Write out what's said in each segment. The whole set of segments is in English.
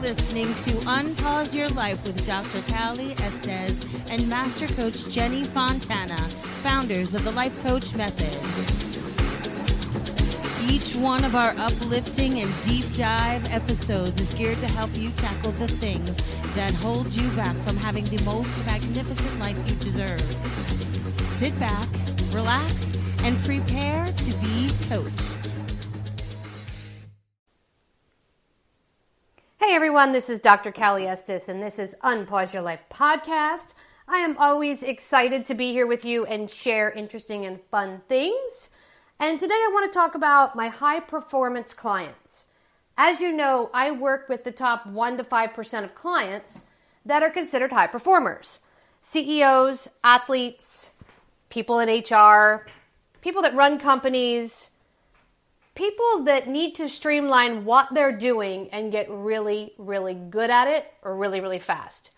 listening to Unpause Your Life with Dr. Cali Estes and Master Coach Jenny Fontana, founders of the Life Coach Method. Each one of our uplifting and deep dive episodes is geared to help you tackle the things that hold you back from having the most magnificent life you deserve. Sit back, relax, and prepare to be coached. Hey everyone, this is Dr. Cali Estes, and this is Unpause Your Life podcast. I am always excited to be here with you and share interesting and fun things. And today I want to talk about my high performance clients. As you know, I work with the top 1 to 5% of clients that are considered high performers. CEOs, athletes, people in HR, people that run companies, people that need to streamline what they're doing and get really, really good at it or really, really fast.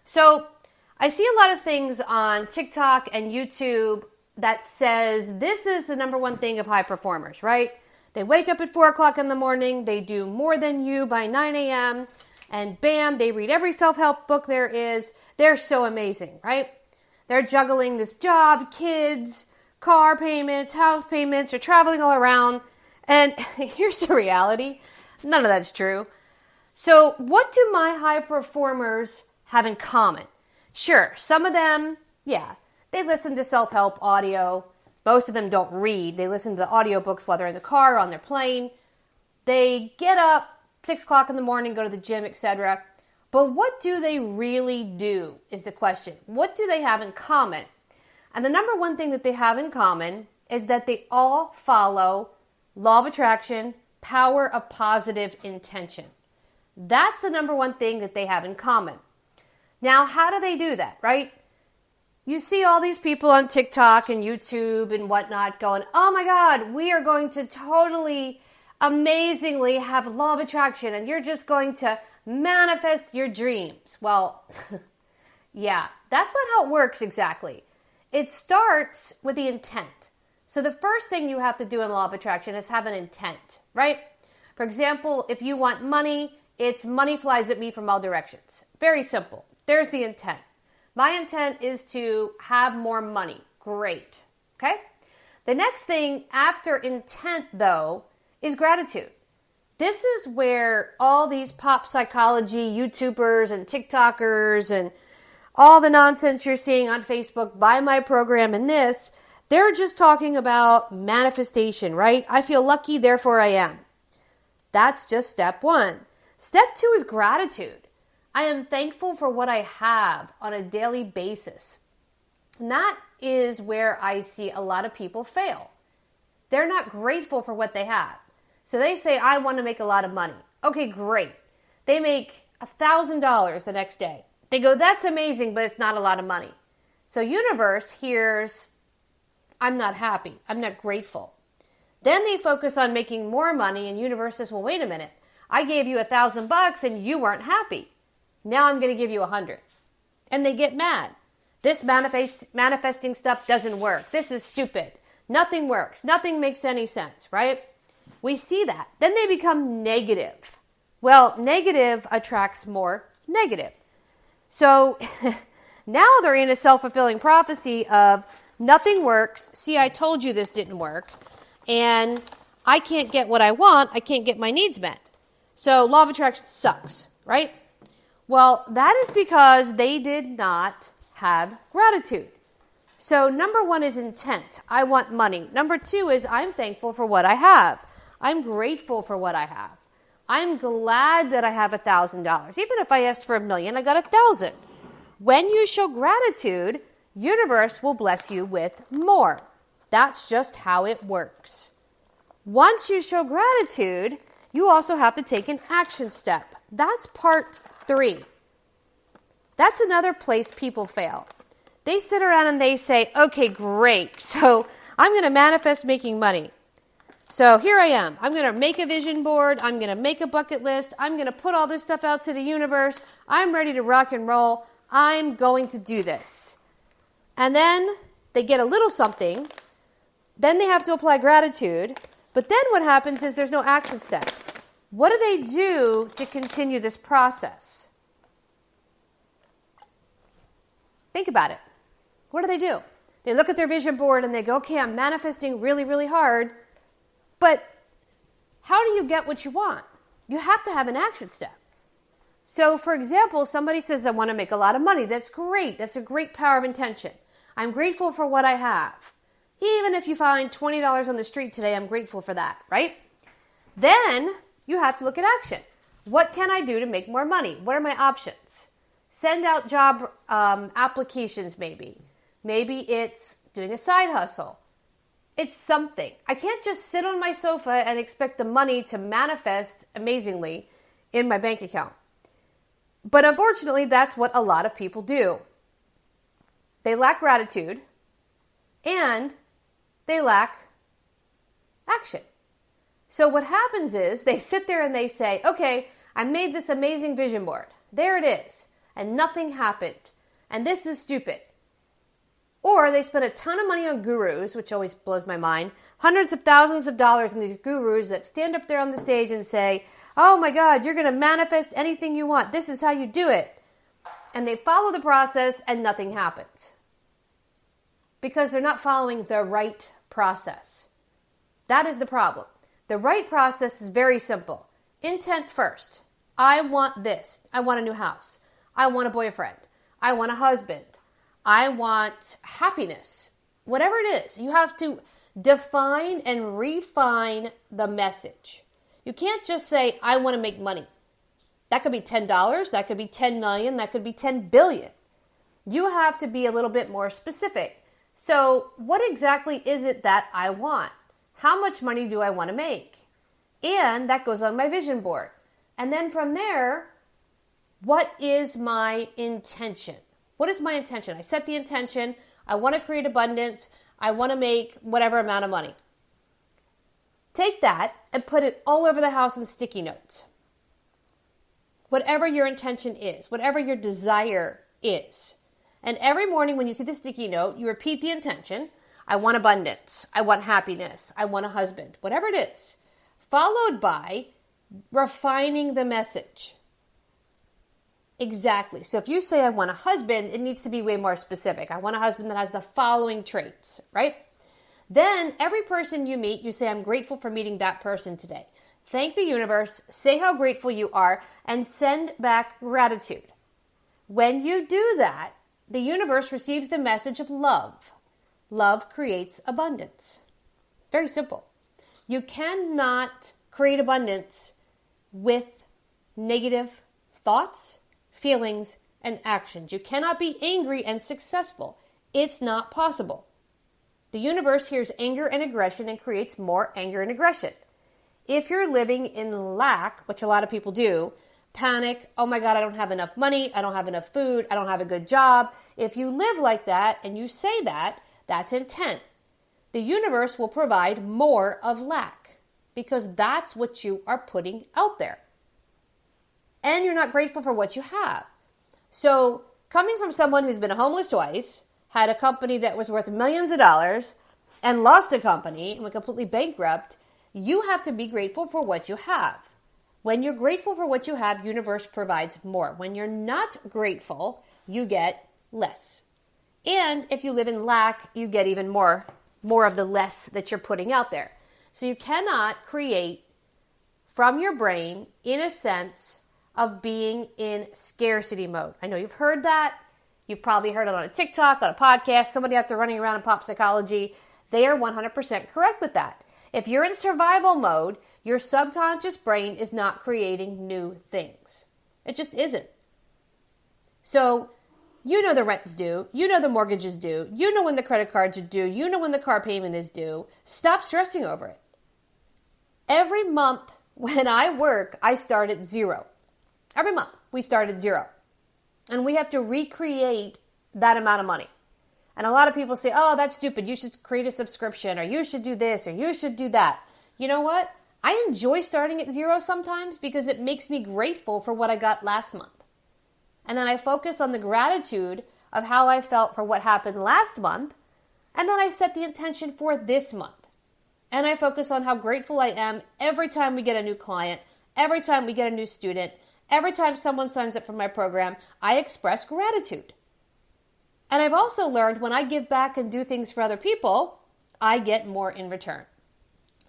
So I see a lot of things on TikTok and YouTube that says this is the number one thing of high performers, right? They wake up at 4 o'clock in the morning, they do more than you by 9 a.m., and bam, they read every self-help book there is. They're so amazing, right? They're juggling this job, kids, car payments, house payments, they're traveling all around. And here's the reality. None of that's true. So what do my high performers have in common? Sure, some of them, they listen to self-help audio. Most of them don't read. They listen to the audiobooks while they're in the car or on their plane. They get up 6 o'clock in the morning, go to the gym, etc. But what do they really do is the question. What do they have in common? And the number one thing that they have in common is that they all follow law of attraction, power of positive intention. That's the number one thing that they have in common. Now, how do they do that, right? You see all these people on TikTok and YouTube and whatnot going, oh my God, we are going to totally, amazingly have law of attraction and you're just going to manifest your dreams. Well, yeah, that's not how it works exactly. It starts with the intent. So the first thing you have to do in law of attraction is have an intent, right? For example, if you want money, it's money flies at me from all directions. Very simple. There's the intent. My intent is to have more money. Great. Okay? The next thing after intent, though, is gratitude. This is where all these pop psychology YouTubers and TikTokers and all the nonsense you're seeing on Facebook, buy my program and this, they're just talking about manifestation, right? I feel lucky, therefore I am. That's just step one. Step two is gratitude. I am thankful for what I have on a daily basis. And that is where I see a lot of people fail. They're not grateful for what they have. So they say, I want to make a lot of money. Okay, great. They make $1,000 the next day. They go, that's amazing, but it's not a lot of money. So universe hears, I'm not happy. I'm not grateful. Then they focus on making more money and universe says, well, wait a minute. I gave you $1,000 and you weren't happy. Now I'm going to give you 100. And they get mad. This manifesting stuff doesn't work. This is stupid. Nothing works. Nothing makes any sense, right? We see that. Then they become negative. Well, negative attracts more negative. So now they're in a self-fulfilling prophecy of nothing works. See, I told you this didn't work. And I can't get what I want. I can't get my needs met. So law of attraction sucks, right? Well, that is because they did not have gratitude. So number one is intent. I want money. Number two is I'm thankful for what I have. I'm grateful for what I have. I'm glad that I have $1,000. Even if I asked for $1 million, I got 1,000. When you show gratitude, universe will bless you with more. That's just how it works. Once you show gratitude, you also have to take an action step. That's part 3. That's another place people fail. They sit around and they say, okay, great. So I'm going to manifest making money. So here I am. I'm going to make a vision board. I'm going to make a bucket list. I'm going to put all this stuff out to the universe. I'm ready to rock and roll. I'm going to do this. And then they get a little something. Then they have to apply gratitude. But then what happens is there's no action step. What do they do to continue this process? Think about it. What do? They look at their vision board and they go, okay, I'm manifesting really, really hard, but how do you get what you want? You have to have an action step. So, for example, somebody says, I want to make a lot of money. That's great. That's a great power of intention. I'm grateful for what I have. Even if you find $20 on the street today, I'm grateful for that, right? Then you have to look at action. What can I do to make more money? What are my options? Send out job applications maybe. Maybe it's doing a side hustle. It's something. I can't just sit on my sofa and expect the money to manifest amazingly in my bank account. But unfortunately, that's what a lot of people do. They lack gratitude and they lack action. So what happens is they sit there and they say, okay, I made this amazing vision board. There it is. And nothing happened. And this is stupid. Or they spend a ton of money on gurus, which always blows my mind, hundreds of thousands of dollars on these gurus that stand up there on the stage and say, oh my God, you're going to manifest anything you want. This is how you do it. And they follow the process and nothing happens. Because they're not following the right process. That is the problem. The right process is very simple. Intent first. I want this. I want a new house. I want a boyfriend. I want a husband. I want happiness. Whatever it is, you have to define and refine the message. You can't just say, I want to make money. That could be $10. That could be 10 million. That could be 10 billion. You have to be a little bit more specific. So what exactly is it that I want? How much money do I want to make? And that goes on my vision board. And then from there, what is my intention? What is my intention? I set the intention. I want to create abundance. I want to make whatever amount of money. Take that and put it all over the house in sticky notes. Whatever your intention is, whatever your desire is. And every morning when you see the sticky note, you repeat the intention. I want abundance. I want happiness. I want a husband. Whatever it is. Followed by refining the message. Exactly. So if you say I want a husband, it needs to be way more specific. I want a husband that has the following traits, right? Then every person you meet, you say, I'm grateful for meeting that person today. Thank the universe, say how grateful you are, and send back gratitude. When you do that, the universe receives the message of love. Love creates abundance. Very simple. You cannot create abundance with negative thoughts, feelings, and actions. You cannot be angry and successful. It's not possible. The universe hears anger and aggression and creates more anger and aggression. If you're living in lack, which a lot of people do, panic, oh my God, I don't have enough money, I don't have enough food, I don't have a good job. If you live like that and you say that, that's intent. The universe will provide more of lack because that's what you are putting out there. And you're not grateful for what you have. So coming from someone who's been homeless twice, had a company that was worth millions of dollars, and lost a company and went completely bankrupt, you have to be grateful for what you have. When you're grateful for what you have, universe provides more. When you're not grateful, you get less. And if you live in lack, you get even more of the less that you're putting out there. So you cannot create from your brain in a sense of being in scarcity mode. I know you've heard that. You've probably heard it on a TikTok, on a podcast, somebody out there running around in pop psychology. They are 100% correct with that. If you're in survival mode, your subconscious brain is not creating new things. It just isn't. So you know the rent's due. You know the mortgage is due. You know when the credit cards are due. You know when the car payment is due. Stop stressing over it. Every month when I work, I start at zero. Every month we start at zero. And we have to recreate that amount of money. And a lot of people say, oh, that's stupid. You should create a subscription, or you should do this, or you should do that. You know what? I enjoy starting at zero sometimes because it makes me grateful for what I got last month. And then I focus on the gratitude of how I felt for what happened last month. And then I set the intention for this month. And I focus on how grateful I am every time we get a new client, Every time we get a new student, every time someone signs up for my program, I express gratitude. And I've also learned when I give back and do things for other people, I get more in return.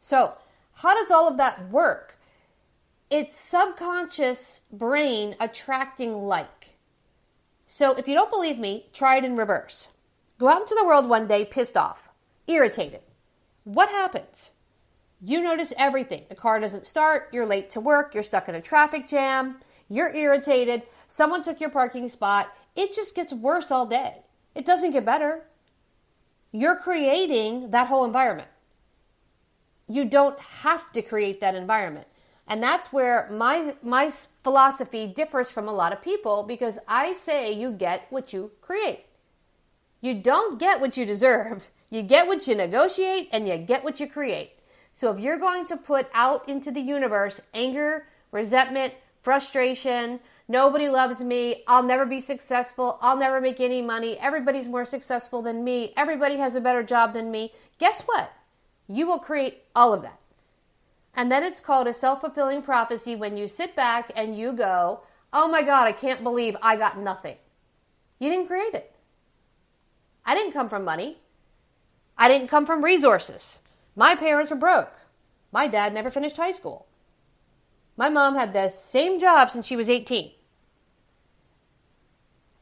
So how does all of that work? It's subconscious brain attracting like. So if you don't believe me, try it in reverse. Go out into the world one day pissed off, irritated. What happens? You notice everything. The car doesn't start, you're late to work, you're stuck in a traffic jam, you're irritated, someone took your parking spot. It just gets worse all day. It doesn't get better. You're creating that whole environment. You don't have to create that environment. And that's where my philosophy differs from a lot of people, because I say you get what you create. You don't get what you deserve. You get what you negotiate, and you get what you create. So if you're going to put out into the universe anger, resentment, frustration, nobody loves me, I'll never be successful, I'll never make any money, everybody's more successful than me, everybody has a better job than me, guess what? You will create all of that. And then it's called a self-fulfilling prophecy when you sit back and you go, oh my God, I can't believe I got nothing. You didn't create it. I didn't come from money. I didn't come from resources. My parents were broke. My dad never finished high school. My mom had the same job since she was 18.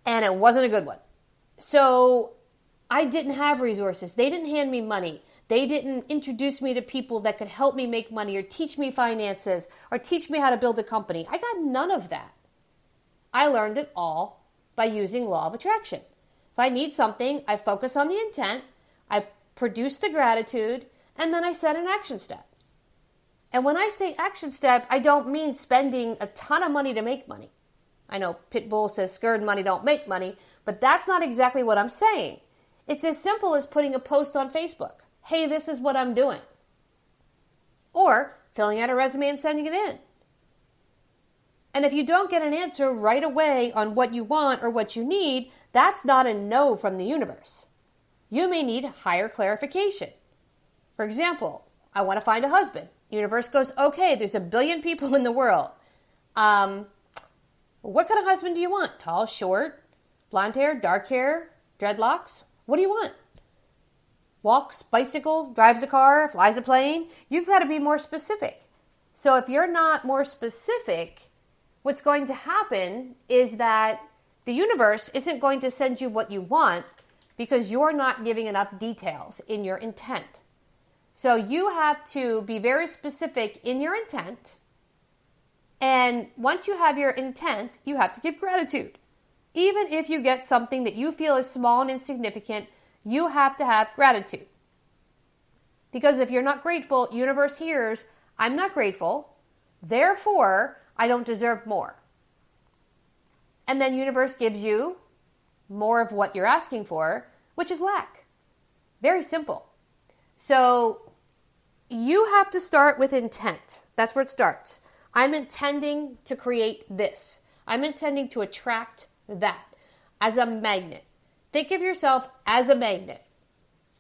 And it wasn't a good one. So I didn't have resources. They didn't hand me money. They didn't introduce me to people that could help me make money or teach me finances or teach me how to build a company. I got none of that. I learned it all by using law of attraction. If I need something, I focus on the intent, I produce the gratitude, and then I set an action step. And when I say action step, I don't mean spending a ton of money to make money. I know Pitbull says scared money don't make money, but that's not exactly what I'm saying. It's as simple as putting a post on Facebook. Hey, this is what I'm doing. Or filling out a resume and sending it in. And if you don't get an answer right away on what you want or what you need, that's not a no from the universe. You may need higher clarification. For example, I want to find a husband. Universe goes, okay, there's 1 billion people in the world. What kind of husband do you want? Tall, short, blonde hair, dark hair, dreadlocks? What do you want? Walks, bicycle, drives a car, flies a plane? You've got to be more specific. So if you're not more specific, what's going to happen is that the universe isn't going to send you what you want because you're not giving enough details in your intent. So you have to be very specific in your intent. And once you have your intent, you have to give gratitude. Even if you get something that you feel is small and insignificant, you have to have gratitude. Because if you're not grateful, universe hears, I'm not grateful, therefore I don't deserve more. And then universe gives you more of what you're asking for, which is lack. Very simple. So you have to start with intent. That's where it starts. I'm intending to create this. I'm intending to attract that as a magnet. Think of yourself as a magnet.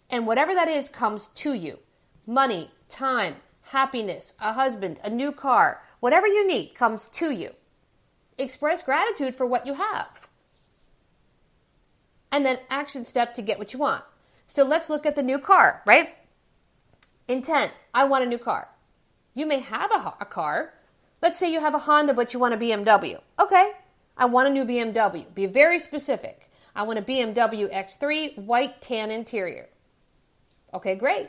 And whatever that is comes to you. Money, time, happiness, a husband, a new car, whatever you need comes to you. Express gratitude for what you have. And then action step to get what you want. So let's look at the new car, right? Intent, I want a new car. You may have a car. Let's say you have a Honda, but you want a BMW. Okay, I want a new BMW. Be very specific. I want a BMW X3, white tan interior. Okay, great.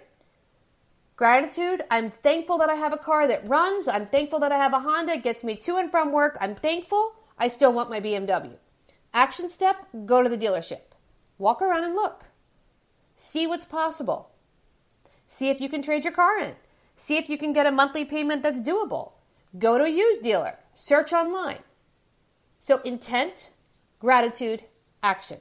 Gratitude, I'm thankful that I have a car that runs. I'm thankful that I have a Honda. It gets me to and from work. I'm thankful. I still want my BMW. Action step, go to the dealership. Walk around and look. See what's possible. See if you can trade your car in. See if you can get a monthly payment that's doable. Go to a used dealer. Search online. So intent, gratitude, action.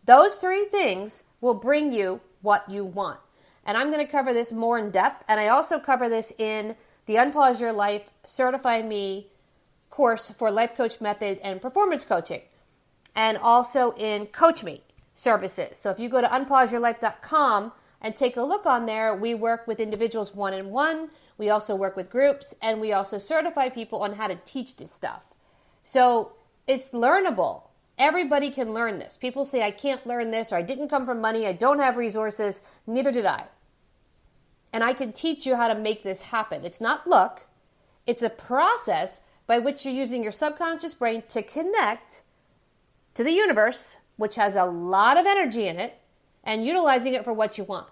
Those 3 things will bring you what you want. And I'm going to cover this more in depth. And I also cover this in the Unpause Your Life Certify Me course for life coach method and performance coaching. And also in Coach Me services. So if you go to unpauseyourlife.com and take a look on there, we work with individuals one-on-one. We also work with groups, and we also certify people on how to teach this stuff. So it's learnable. Everybody can learn this. People say, I can't learn this, or I didn't come from money, I don't have resources. Neither did I. And I can teach you how to make this happen. It's not luck. It's a process by which you're using your subconscious brain to connect to the universe, which has a lot of energy in it, and utilizing it for what you want.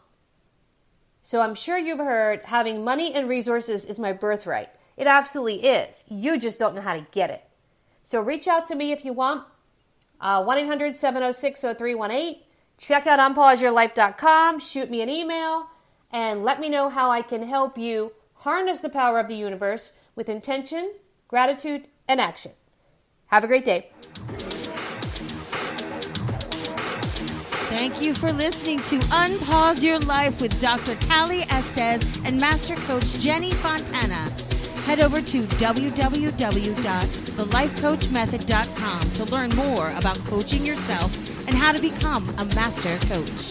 So I'm sure you've heard having money and resources is my birthright. It absolutely is. You just don't know how to get it. So reach out to me if you want. 1-800-706-0318. Check out unpauseyourlife.com. Shoot me an email and let me know how I can help you harness the power of the universe with intention, gratitude, and action. Have a great day. Thank you for listening to Unpause Your Life with Dr. Cali Estes and Master Coach Jenny Fontana. Head over to www.thelifecoachmethod.com to learn more about coaching yourself and how to become a master coach.